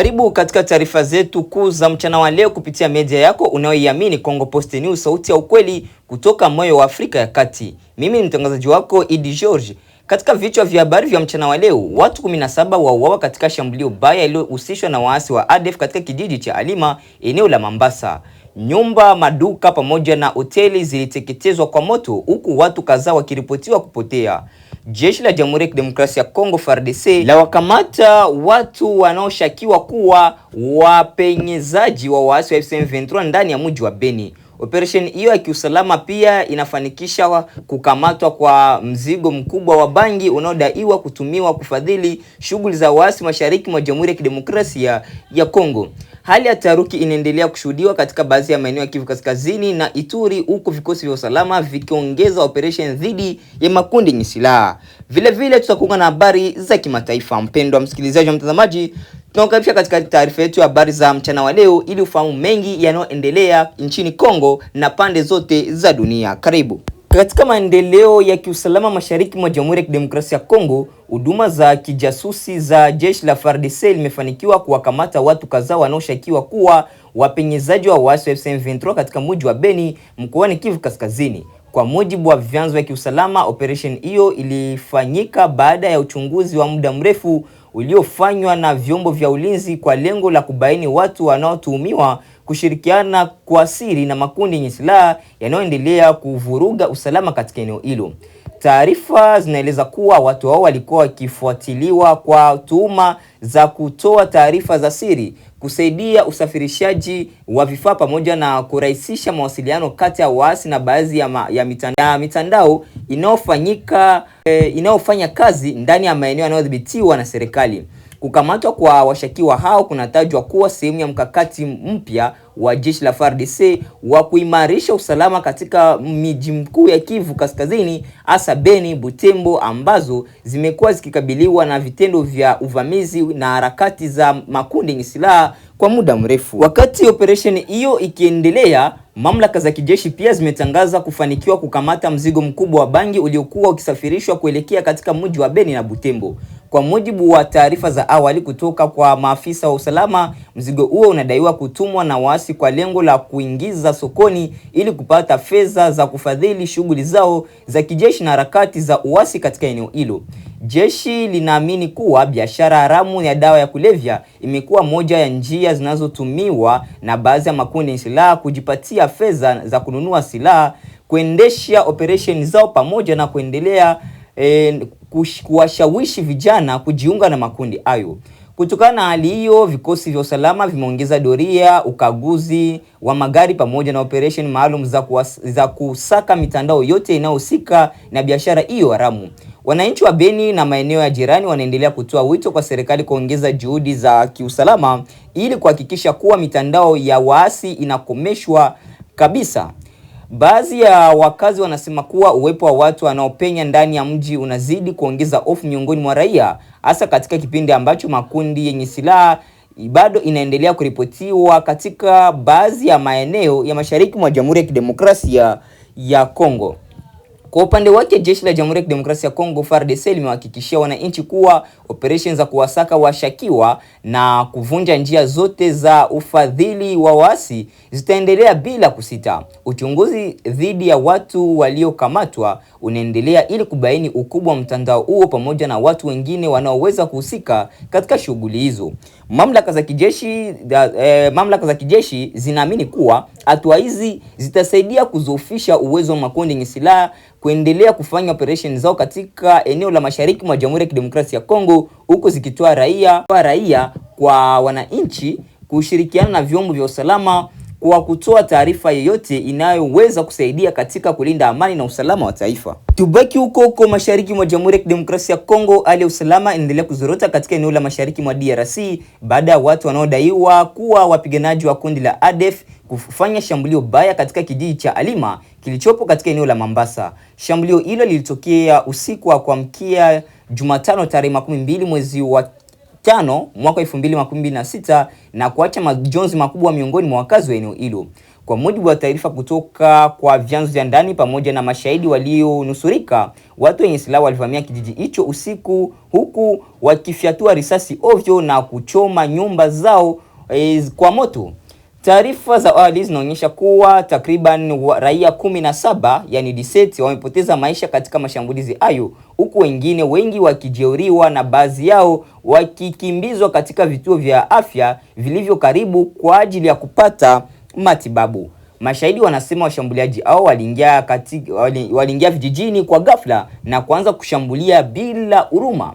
Karibu katika taarifa zetu kuu za mchana wa leo kupitia media yako unayoiamini Congo Post News, sauti ya ukweli kutoka moyo wa Afrika ya Kati. Mimi ni mtangazaji wako Idi George. Katika vichwa vya habari vya mchana wa leo, watu 17 wauawa katika shambulio baya iliyohusishwa na waasi wa ADF katika kijiji cha Alima, eneo la Mambasa. Nyumba, maduka pamoja na hoteli ziliteketezwa kwa moto huku watu kadhaa wakiripotiwa kupotea. Jeshi la Jamhuri ya Kidemokrasia ya Kongo FARDC la wakamata watu wanaoshukiwa kuwa wapenyezaji wa waasi wa M23 ndani ya mji wa Beni. Operation hiyo ya kiusalama pia inafanikisha kukamatwa kwa mzigo mkubwa wa bangi unaodaiwa kutumiwa kufadhili shughuli za waasi mashariki mwa Jamhuri ya Kidemokrasia ya Kongo. Hali ya taharuki inaendelea kushuhudiwa katika baadhi ya maeneo ya Kivu Kaskazini na Ituri, huko vikosi vya usalama vikiongeza operation dhidi ya makundi yenye silaha. Vile vile tutakuwa na habari za kimataifa. Mpendwa msikilizaji wa mtazamaji, tunakukaribisha katika taarifa yetu ya habari za mchana wa leo ili ufahamu mengi yanayoendelea nchini Kongo na pande zote za dunia. Karibu. Katika maendeleo ya kiusalama mashariki mwa Jamhuri ya Kidemokrasia ya Kongo, huduma za kijasusi za jeshi la FARDC limefanikiwa kuwakamata watu kadhaa wanaoshukiwa kuwa wapenyezaji wa waasi wa M23 katika mji wa Beni mkoani Kivu Kaskazini. Kwa mujibu wa vyanzo vya kiusalama, operation hiyo ilifanyika baada ya uchunguzi wa muda mrefu uliofanywa na vyombo vya ulinzi kwa lengo la kubaini watu wanaotuhumiwa kushirikiana kwa siri na makundi yenye silaha yanayoendelea kuvuruga usalama katika eneo hilo. Taarifa zinaeleza kuwa watu hao walikuwa wakifuatiliwa kwa tuhuma za kutoa taarifa za siri, kusaidia usafirishaji wa vifaa pamoja na kurahisisha mawasiliano kati ya waasi na baadhi ya mitandao inayofanya kazi ndani ya maeneo yanayodhibitiwa na serikali. Kukamatwa kwa washukiwa hao kunatajwa kuwa sehemu ya mkakati mpya wa jeshi la FARDC wa kuimarisha usalama katika miji mkuu ya Kivu Kaskazini, hasa Beni, Butembo, ambazo zimekuwa zikikabiliwa na vitendo vya uvamizi na harakati za makundi yenye silaha kwa muda mrefu. Wakati operation hiyo ikiendelea, mamlaka za kijeshi pia zimetangaza kufanikiwa kukamata mzigo mkubwa wa bangi uliokuwa ukisafirishwa kuelekea katika mji wa Beni na Butembo. Kwa mujibu wa taarifa za awali kutoka kwa maafisa wa usalama, mzigo huo unadaiwa kutumwa na waasi kwa lengo la kuingiza sokoni ili kupata fedha za kufadhili shughuli zao za kijeshi na harakati za uasi katika eneo hilo. Jeshi linaamini kuwa biashara haramu ya dawa ya kulevya imekuwa moja ya njia zinazotumiwa na baadhi ya makundi yenye silaha kujipatia fedha za kununua silaha, kuendesha operation zao pamoja na kuendelea kuwashawishi vijana kujiunga na makundi hayo. Kutokana na hali hiyo, vikosi vya usalama vimeongeza doria, ukaguzi wa magari pamoja na operation maalum za kusaka mitandao yote inayohusika na biashara hiyo haramu. Wananchi wa Beni na maeneo ya jirani wanaendelea kutoa wito kwa serikali kuongeza juhudi za kiusalama ili kuhakikisha kuwa mitandao ya waasi inakomeshwa kabisa. Baadhi ya wakazi wanasema kuwa uwepo wa watu wanaopenya ndani ya mji unazidi kuongeza hofu miongoni mwa raia, hasa katika kipindi ambacho makundi yenye silaha bado inaendelea kuripotiwa katika baadhi ya maeneo ya mashariki mwa Jamhuri ya Kidemokrasia ya Kongo. Kwa upande wake, jeshi la Jamhuri ya Kidemokrasia ya Kongo FARDC limewahakikishia wananchi kuwa operation za kuwasaka washukiwa na kuvunja njia zote za ufadhili wa waasi zitaendelea bila kusita. Uchunguzi dhidi ya watu waliokamatwa unaendelea ili kubaini ukubwa wa mtandao huo pamoja na watu wengine wanaoweza kuhusika katika shughuli hizo. Mamlaka za kijeshi zinaamini kuwa hatua hizi zitasaidia kuzoofisha uwezo wa makundi yenye silaha kuendelea kufanya operation zao katika eneo la mashariki mwa Jamhuri ya Kidemokrasia ya Kongo, huko zikitoa raia kwa wananchi kushirikiana na vyombo vya usalama kwa kutoa taarifa yoyote inayoweza kusaidia katika kulinda amani na usalama wa taifa. Tubaki huko mashariki mwa Jamhuri ya Kidemokrasia ya Kongo, hali ya usalama inaendelea kuzorota katika eneo la mashariki mwa DRC baada ya watu wanaodaiwa kuwa wapiganaji wa kundi la ADF kufanya shambulio baya katika kijiji cha Alima kilichopo katika eneo la Mambasa. Shambulio hilo lilitokea usiku wa kuamkia Jumatano tarehe 12 mwezi wa 5 mwaka 2026 na kuacha majonzi makubwa miongoni mwa wakazi wa eneo hilo. Kwa mujibu wa taarifa kutoka kwa vyanzo vya ndani pamoja na mashahidi walionusurika, watu wenye silaha walivamia kijiji hicho usiku, huku wakifyatua risasi ovyo na kuchoma nyumba zao kwa moto. Taarifa za awali zinaonyesha kuwa takriban raia 17 yani 17 wamepoteza maisha katika mashambulizi hayo, huku wengine wengi wakijeruhiwa na baadhi yao wakikimbizwa katika vituo vya afya vilivyo karibu kwa ajili ya kupata matibabu. Mashahidi wanasema washambuliaji hao waliingia vijijini kwa ghafla na kuanza kushambulia bila huruma.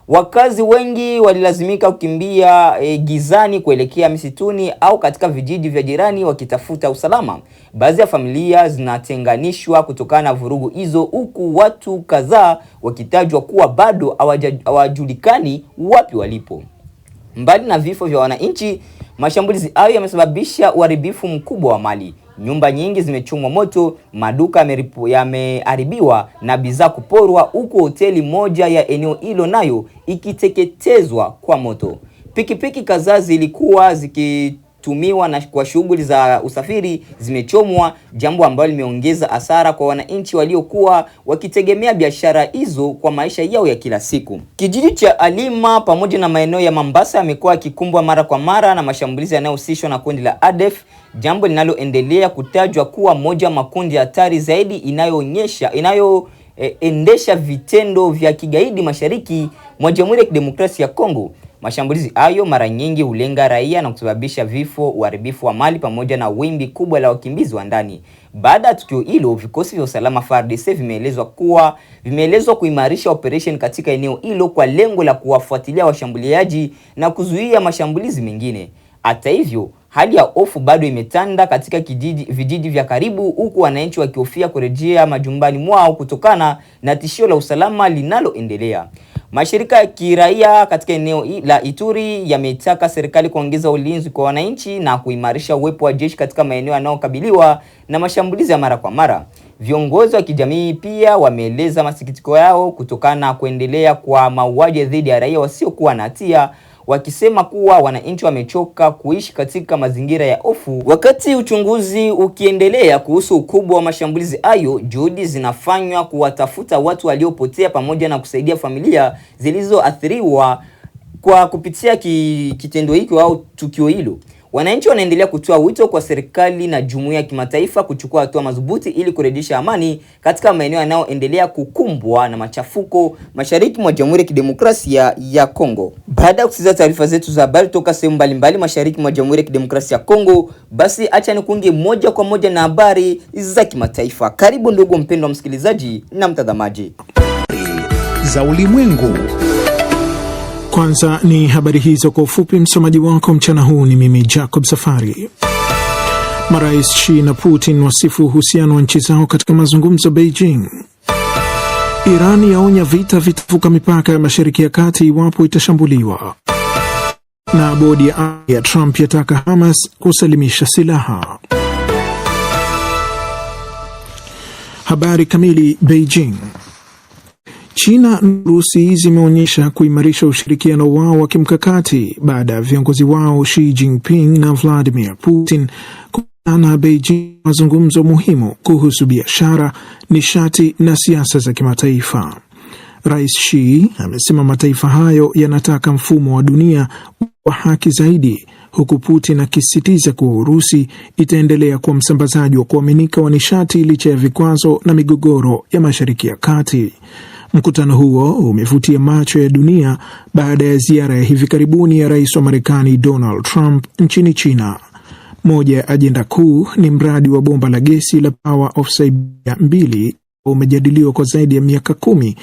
Wakazi wengi walilazimika kukimbia gizani kuelekea misituni au katika vijiji vya jirani wakitafuta usalama. Baadhi ya familia zinatenganishwa kutokana na vurugu hizo, huku watu kadhaa wakitajwa kuwa bado hawajulikani wapi walipo. Mbali na vifo vya wananchi, mashambulizi hayo yamesababisha uharibifu mkubwa wa mali. Nyumba nyingi zimechomwa moto, maduka yameharibiwa na bidhaa kuporwa, huku hoteli moja ya eneo hilo nayo ikiteketezwa kwa moto. Pikipiki kadhaa zilikuwa zikitumiwa na kwa shughuli za usafiri zimechomwa, jambo ambalo limeongeza hasara kwa wananchi waliokuwa wakitegemea biashara hizo kwa maisha yao ya kila siku. Kijiji cha Alima pamoja na maeneo ya Mombasa yamekuwa yakikumbwa mara kwa mara na mashambulizi yanayohusishwa na kundi la ADF, jambo linaloendelea kutajwa kuwa moja makundi hatari zaidi inayoendesha vitendo vya kigaidi mashariki mwa Jamhuri ya Kidemokrasia ya Kongo. Mashambulizi hayo mara nyingi hulenga raia na kusababisha vifo, uharibifu wa mali pamoja na wimbi kubwa la wakimbizi wa ndani. Baada ya tukio hilo, vikosi vya usalama FARDC vimeelezwa kuimarisha operation katika eneo hilo kwa lengo la kuwafuatilia washambuliaji na kuzuia mashambulizi mengine. Hata hivyo, hali ya hofu bado imetanda katika vijiji vya karibu, huku wananchi wakihofia kurejea majumbani mwao kutokana na tishio la usalama linaloendelea. Mashirika ya kiraia katika eneo la Ituri yametaka serikali kuongeza ulinzi kwa wananchi na kuimarisha uwepo wa jeshi katika maeneo yanayokabiliwa na mashambulizi ya mara kwa mara. Viongozi wa kijamii pia wameeleza masikitiko yao kutokana na kuendelea kwa mauaji dhidi ya raia wasiokuwa na hatia, wakisema kuwa wananchi wamechoka kuishi katika mazingira ya hofu. Wakati uchunguzi ukiendelea kuhusu ukubwa wa mashambulizi hayo, juhudi zinafanywa kuwatafuta watu waliopotea pamoja na kusaidia familia zilizoathiriwa kwa kupitia kitendo hiki au tukio hilo. Wananchi wanaendelea kutoa wito kwa serikali na jumuiya ya kimataifa kuchukua hatua madhubuti ili kurejesha amani katika maeneo yanayoendelea kukumbwa na machafuko mashariki mwa Jamhuri ya Kidemokrasia ya Kongo. Baada ya kusikiza taarifa zetu za habari toka sehemu mbalimbali mashariki mwa Jamhuri ya Kidemokrasia ya Kongo, basi acha nikuunge moja kwa moja na habari za kimataifa. Karibu ndugu mpendwa msikilizaji na mtazamaji za ulimwengu. Kwanza ni habari hizo kwa ufupi. Msomaji wako mchana huu ni mimi Jacob Safari. Marais Xi na Putin wasifu uhusiano wa nchi zao katika mazungumzo Beijing. Iran yaonya vita vitavuka mipaka ya Mashariki ya Kati iwapo itashambuliwa. Na bodi ya Trump yataka Hamas kusalimisha silaha. Habari kamili. Beijing. China na Urusi zimeonyesha kuimarisha ushirikiano wao wa kimkakati baada ya viongozi wao Xi Jinping na Vladimir Putin kukutana Beijing mazungumzo muhimu kuhusu biashara, nishati na siasa za kimataifa. Rais Xi amesema mataifa hayo yanataka mfumo wa dunia wa haki zaidi, huku Putin akisisitiza kuwa Urusi itaendelea kuwa msambazaji wa kuaminika wa nishati licha ya vikwazo na migogoro ya Mashariki ya Kati. Mkutano huo umevutia macho ya dunia baada ya ziara ya hivi karibuni ya rais wa Marekani Donald Trump nchini China. Moja ya ajenda kuu ni mradi wa bomba la gesi la Power of Siberia 2 umejadiliwa kwa zaidi ya miaka 10,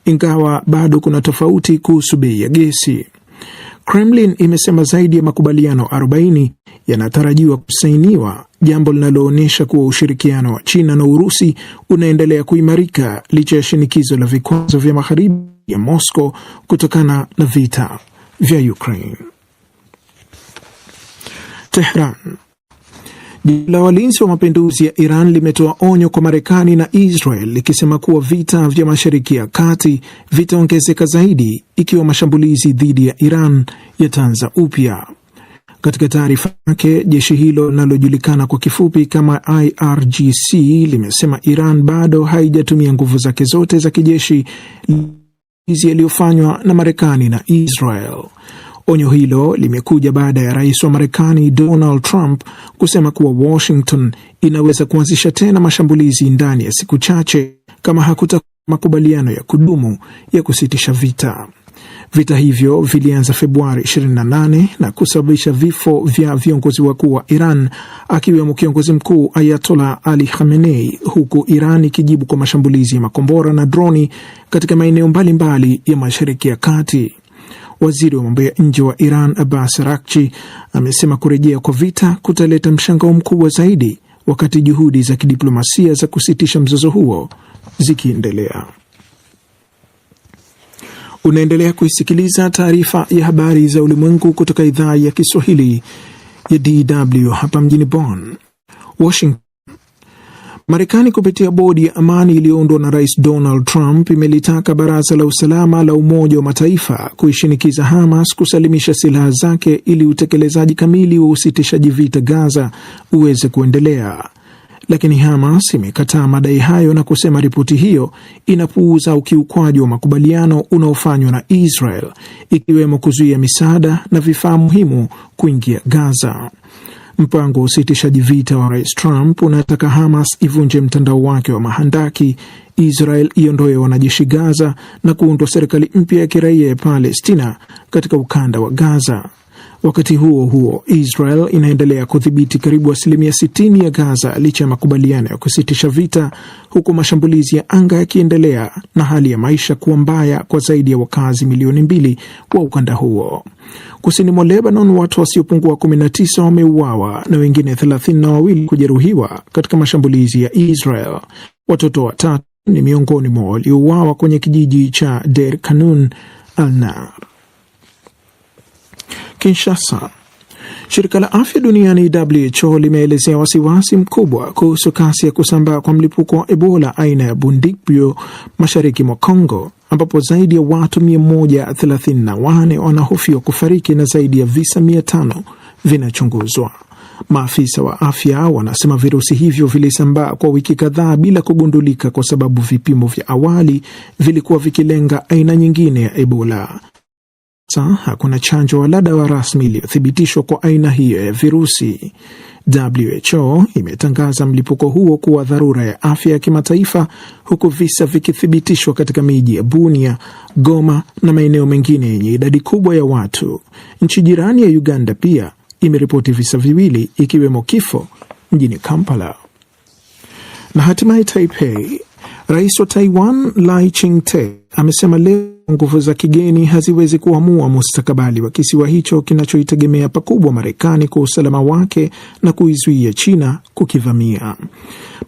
ingawa bado kuna tofauti kuhusu bei ya gesi. Kremlin imesema zaidi ya makubaliano 40 yanatarajiwa kusainiwa, jambo linaloonyesha kuwa ushirikiano wa China na Urusi unaendelea kuimarika licha ya shinikizo la vikwazo vya magharibi ya Moscow kutokana na vita vya Ukraine. Tehran. Jeshi la walinzi wa mapinduzi ya Iran limetoa onyo kwa Marekani na Israel likisema kuwa vita vya Mashariki ya Kati vitaongezeka zaidi ikiwa mashambulizi dhidi ya Iran yataanza upya. Katika taarifa yake, jeshi hilo linalojulikana kwa kifupi kama IRGC limesema Iran bado haijatumia nguvu zake zote za kijeshi yaliyofanywa na Marekani na Israel. Onyo hilo limekuja baada ya rais wa Marekani Donald Trump kusema kuwa Washington inaweza kuanzisha tena mashambulizi ndani ya siku chache kama hakutakuwa makubaliano ya kudumu ya kusitisha vita. Vita hivyo vilianza Februari 28 na kusababisha vifo vya viongozi wakuu wa Iran, akiwemo kiongozi mkuu Ayatollah Ali Khamenei, huku Iran ikijibu kwa mashambulizi ya makombora na droni katika maeneo mbalimbali ya Mashariki ya Kati. Waziri wa mambo ya nje wa Iran Abbas Araghchi amesema kurejea kwa vita kutaleta mshangao mkubwa zaidi, wakati juhudi za kidiplomasia za kusitisha mzozo huo zikiendelea. Unaendelea kuisikiliza taarifa ya habari za ulimwengu kutoka idhaa ya Kiswahili ya DW hapa mjini Bonn. Washington. Marekani kupitia bodi ya amani iliyoundwa na Rais Donald Trump imelitaka Baraza la Usalama la Umoja wa Mataifa kuishinikiza Hamas kusalimisha silaha zake ili utekelezaji kamili wa usitishaji vita Gaza uweze kuendelea. Lakini Hamas imekataa madai hayo na kusema ripoti hiyo inapuuza ukiukwaji wa makubaliano unaofanywa na Israel, ikiwemo kuzuia misaada na vifaa muhimu kuingia Gaza. Mpango wa usitishaji vita wa Rais Trump unataka Hamas ivunje mtandao wake wa mahandaki, Israel iondoe wanajeshi Gaza na kuundwa serikali mpya ya kiraia ya Palestina katika ukanda wa Gaza. Wakati huo huo, Israel inaendelea kudhibiti karibu 60% ya Gaza licha ya makubaliano ya kusitisha vita, huku mashambulizi ya anga yakiendelea na hali ya maisha kuwa mbaya kwa zaidi ya wakazi milioni 2 wa ukanda huo. Kusini mwa Lebanon, watu wasiopungua 19 wameuawa na wengine 32 kujeruhiwa katika mashambulizi ya Israel. Watoto 3 ni miongoni mwa waliouawa kwenye kijiji cha Der Kanun al-Nar. Kinshasa. Shirika la Afya Duniani WHO limeelezea wasiwasi mkubwa kuhusu kasi ya kusambaa kwa mlipuko wa Ebola aina ya Bundibugyo mashariki mwa Kongo, ambapo zaidi ya watu 134 wanahofiwa kufariki na zaidi ya visa 500 vinachunguzwa. Maafisa wa afya wanasema virusi hivyo vilisambaa kwa wiki kadhaa bila kugundulika kwa sababu vipimo vya awali vilikuwa vikilenga aina nyingine ya Ebola. Hakuna chanjo wala dawa rasmi iliyothibitishwa kwa aina hiyo ya virusi. WHO imetangaza mlipuko huo kuwa dharura ya afya ya kimataifa, huku visa vikithibitishwa katika miji ya Bunia, Goma na maeneo mengine yenye idadi kubwa ya watu. Nchi jirani ya Uganda pia imeripoti visa 2, ikiwemo kifo mjini Kampala. Na hatimaye Taipei. Rais wa Taiwan Lai Ching-te amesema leo nguvu za kigeni haziwezi kuamua mustakabali wa kisiwa hicho kinachoitegemea pakubwa Marekani kwa usalama wake na kuizuia China kukivamia.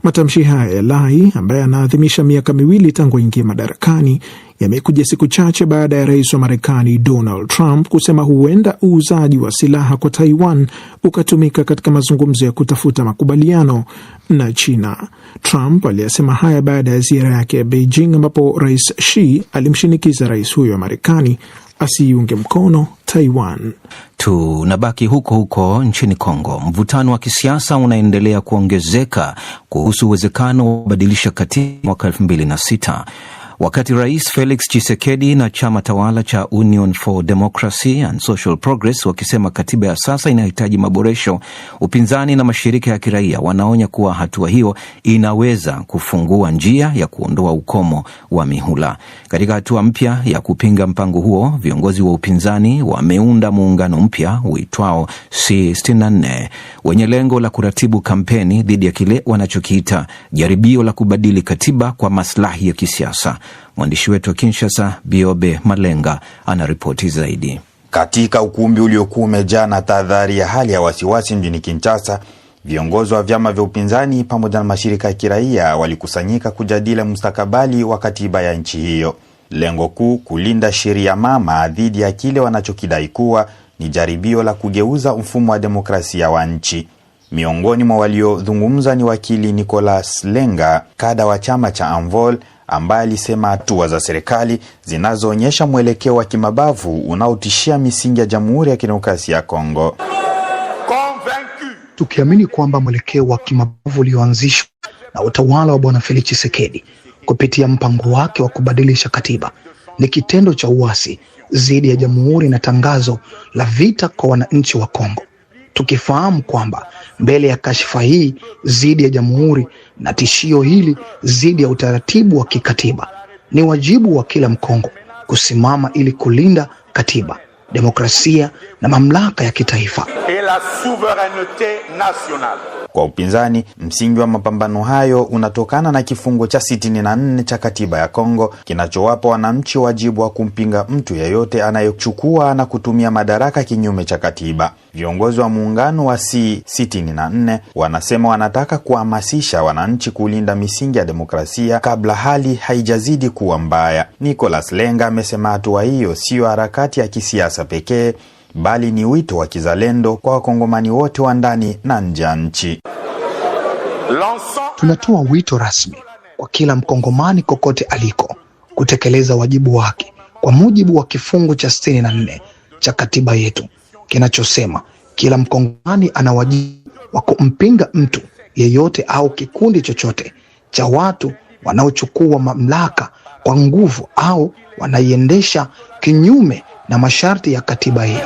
Matamshi haya ya Lai, ambaye anaadhimisha miaka 2 tangu aingie madarakani, yamekuja siku chache baada ya rais wa Marekani Donald Trump kusema huenda uuzaji wa silaha kwa Taiwan ukatumika katika mazungumzo ya kutafuta makubaliano na China. Trump aliyasema haya baada ya ziara yake ya Beijing, ambapo Rais Xi alimshinikiza rais huyo wa Marekani asiiunge mkono Taiwan. Tunabaki huko huko nchini Kongo. Mvutano wa kisiasa unaendelea kuongezeka kuhusu uwezekano wa kubadilisha katiba mwaka 2006. Wakati Rais Felix Tshisekedi na chama tawala cha Union for Democracy and Social Progress wakisema katiba ya sasa inahitaji maboresho, upinzani na mashirika ya kiraia wanaonya kuwa hatua hiyo inaweza kufungua njia ya kuondoa ukomo wa mihula. Katika hatua mpya ya kupinga mpango huo, viongozi wa upinzani wameunda muungano mpya uitwao C64 wenye lengo la kuratibu kampeni dhidi ya kile wanachokiita jaribio la kubadili katiba kwa maslahi ya kisiasa. Mwandishi wetu wa Kinshasa, Biobe Malenga, anaripoti zaidi. Katika ukumbi uliokuwa umejaa na tahadhari ya hali ya wasiwasi mjini Kinshasa, viongozi wa vyama vya upinzani pamoja na mashirika ya kiraia walikusanyika kujadili mustakabali wa katiba ya nchi hiyo. Lengo kuu, kulinda sheria mama dhidi ya kile wanachokidai kuwa ni jaribio la kugeuza mfumo wa demokrasia wa nchi. Miongoni mwa waliozungumza ni wakili Nicolas Lenga, kada wa chama cha Anvol, ambaye alisema hatua za serikali zinazoonyesha mwelekeo wa kimabavu unaotishia misingi ya Jamhuri ya Kidemokrasia ya Kongo. tukiamini kwamba mwelekeo wa kimabavu ulioanzishwa na utawala wa Bwana Felix Tshisekedi kupitia mpango wake wa kubadilisha katiba ni kitendo cha uasi dhidi ya jamhuri na tangazo la vita kwa wananchi wa Kongo, tukifahamu kwamba mbele ya kashfa hii dhidi ya jamhuri na tishio hili dhidi ya utaratibu wa kikatiba, ni wajibu wa kila Mkongo kusimama ili kulinda katiba, demokrasia na mamlaka ya kitaifa. Kwa upinzani, msingi wa mapambano hayo unatokana na kifungo cha 64 cha katiba ya Kongo kinachowapa wananchi wajibu wa kumpinga mtu yeyote anayechukua na kutumia madaraka kinyume cha katiba. Viongozi wa muungano wa C64 wanasema wanataka kuhamasisha wananchi kulinda misingi ya demokrasia kabla hali haijazidi kuwa mbaya. Nicholas Lenga amesema hatua hiyo sio harakati ya kisiasa pekee, bali ni wito wa kizalendo kwa wakongomani wote wa ndani na nje ya nchi. Tunatoa wito rasmi kwa kila mkongomani kokote aliko kutekeleza wajibu wake kwa mujibu wa kifungu cha 64 cha katiba yetu kinachosema kila mkongomani ana wajibu wa kumpinga mtu yeyote au kikundi chochote cha watu wanaochukua mamlaka kwa nguvu au wanaiendesha kinyume na masharti ya katiba hii.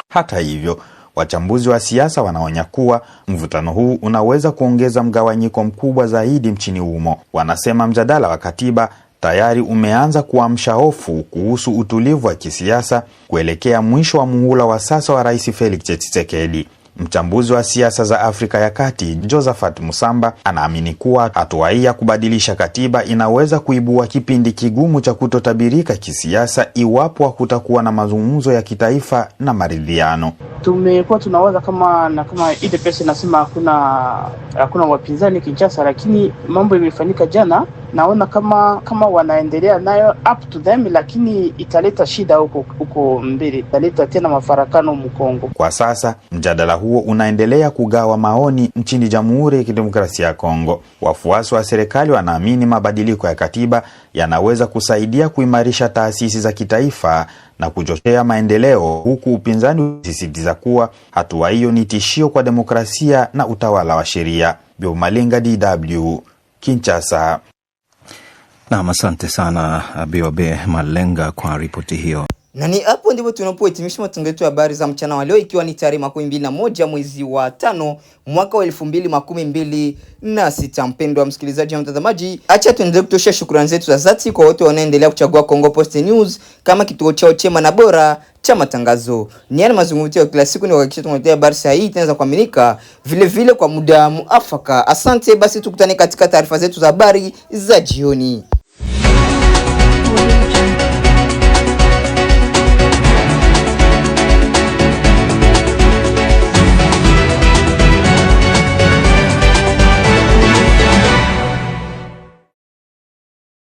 Hata hivyo, wachambuzi wa siasa wanaonya kuwa mvutano huu unaweza kuongeza mgawanyiko mkubwa zaidi nchini humo. Wanasema mjadala wa katiba tayari umeanza kuamsha hofu kuhusu utulivu wa kisiasa kuelekea mwisho wa muhula wa sasa wa Rais Felix Tshisekedi. Mchambuzi wa siasa za Afrika ya Kati, Josephat Musamba, anaamini kuwa hatua hii ya kubadilisha katiba inaweza kuibua kipindi kigumu cha kutotabirika kisiasa iwapo hakutakuwa na mazungumzo ya kitaifa na maridhiano. Tumekuwa tunawaza kama ile pesa inasema hakuna wapinzani Kinshasa, lakini mambo imefanyika jana. Naona kama wanaendelea nayo up to them, lakini italeta shida huko mbele, italeta tena mafarakano Mkongo. Kwa sasa mjadala huo unaendelea kugawa maoni nchini Jamhuri ya Kidemokrasia ya Kongo. Wafuasi wa serikali wanaamini mabadiliko ya katiba yanaweza kusaidia kuimarisha taasisi za kitaifa na kuchochea maendeleo, huku upinzani ukisisitiza kuwa hatua hiyo ni tishio kwa demokrasia na utawala wa sheria. Biomalenga, DW, Kinshasa. Na asante sana Biobe Malenga kwa ripoti hiyo. Na ni hapo ndipo tunapohitimisha matangazo yetu ya habari za mchana wa leo, ikiwa ni tarehe 21 mwezi wa 5 mwaka wa 2026. Mpendwa wa msikilizaji na mtazamaji, acha tuendelee kutosha shukrani zetu za dhati kwa wote wanaoendelea kuchagua Kongo Post News kama kituo chao chema na bora cha matangazo. Niani mazungumzo ya kila siku ni kuhakikisha tunaletea habari sahihi tena kuaminika, vile kwa muda muafaka. Asante, basi tukutane katika taarifa zetu za habari za jioni.